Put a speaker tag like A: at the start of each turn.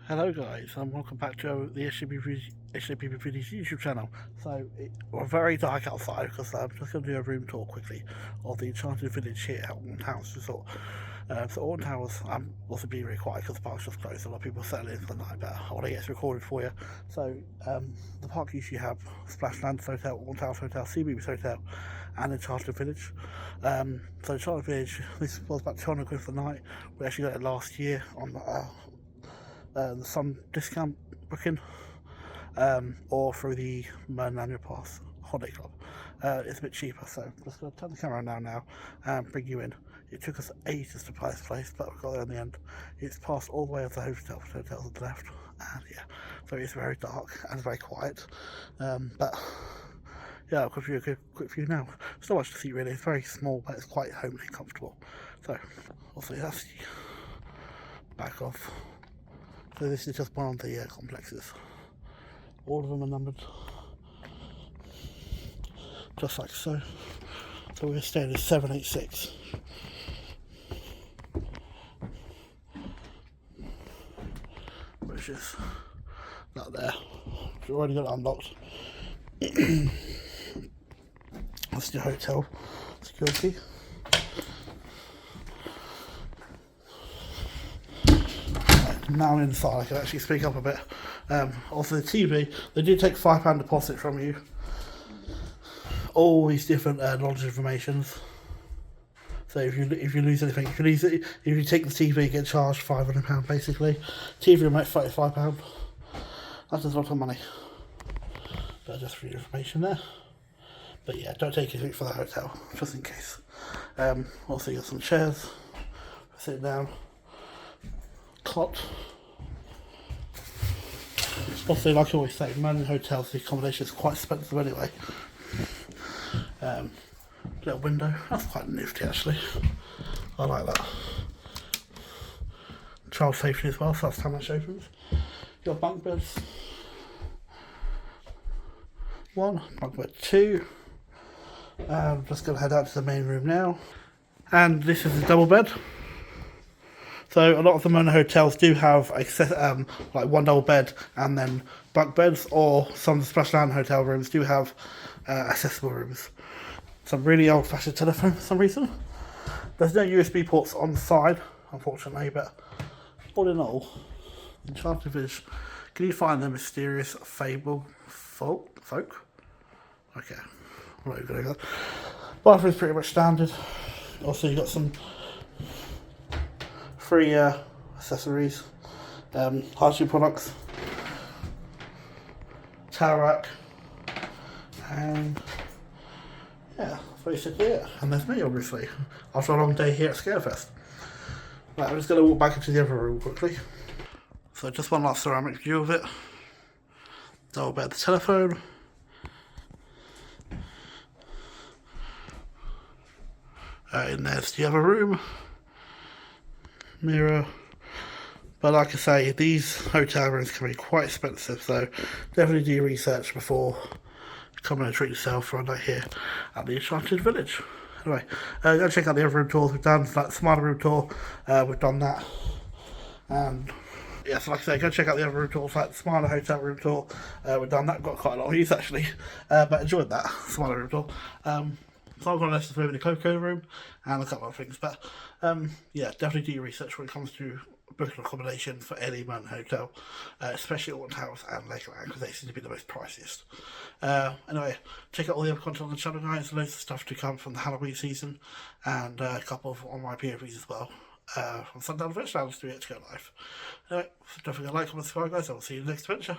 A: Hello guys, and welcome back to the SJBB Videos YouTube channel. So, we're very dark outside because I'm just going to do a room tour quickly of the Enchanted Village here at Alton House Resort. So Alton House, I'm also being really quiet because the park's just closed. A lot of people settle in for the night, but I want to get this recorded for you. So, the park usually have Splashland Hotel, Alton House Hotel, CBBS Hotel, and Enchanted Village. So Enchanted Village, this was about 200 quid for the night. We actually got it last year on some discount booking, or through the Merlin Annual Pass Holiday Club. It's a bit cheaper, so I'm just going to turn the camera around now and bring you in. It took us ages to find this place, but we got there in the end. It's past all the way of the hotels on the left, and yeah, so it's very dark and very quiet. But yeah, I'll give you a quick view now. There's not much to see really. It's very small, but it's quite homely and comfortable. So, also that's the back of. So this is just one of the complexes. All of them are numbered, just like so. So we're staying at 786. Which is not there. We've already got it unlocked. That's the hotel security. Now inside I can actually speak up a bit. Also the TV, they do take £5 deposit from you. All these different knowledge informations. So if you lose anything, if you take the TV, you get charged £500 basically. TV remote £35. That's just a lot of money. But just for your information there. But yeah, don't take anything for the hotel, just in case. Also you got some chairs, sit down. Cot. Also, like I always say, Merlin hotels, the accommodation is quite expensive anyway. Little window, that's quite nifty actually. I like that. Child safety as well, so that's how much opens. Your bunk beds. 1, bunk bed 2. I'm just going to head out to the main room now. And this is a double bed. So a lot of the Merlin hotels do have like one double bed and then bunk beds, or some of the Splashland hotel rooms do have accessible rooms. Some really old-fashioned telephone for some reason. There's no USB ports on the side, unfortunately, but all in all, Enchanted Village. Can you find the mysterious fable folk? Okay, I'm not even going to go. Bathroom's pretty much standard. Also, you got some free accessories, hygiene products, towel rack, and yeah, that's basically it. And there's me, obviously, after a long day here at Scarefest. Right, I'm just going to walk back into the other room quickly. So just one last ceramic view of it. Double bed, the telephone. And there's the other room. Mirror. But like I say, these hotel rooms can be quite expensive, so definitely do your research before coming and treat yourself for a night here at the Enchanted Village. Anyway, go check out the other room tours we've done. Like the smaller room tour, we've done that. And yeah, so like I say, go check out the other room tours, like the smaller hotel room tour. We've done that, got quite a lot of views actually, but enjoyed that smaller room tour. So I'm going to list the the Coco room and a couple of things, but yeah, definitely do your research when it comes to booking accommodation for any Merlin hotel, especially Alton House and Lakeland, because they seem to be the most priciest. Anyway, check out all the other content on the channel, guys. Loads of stuff to come from the Halloween season, and a couple of online POVs as well from Sundown Adventure Hours to yet to go live. Anyway, don't forget to like, comment, subscribe, guys. I will see you in the next adventure.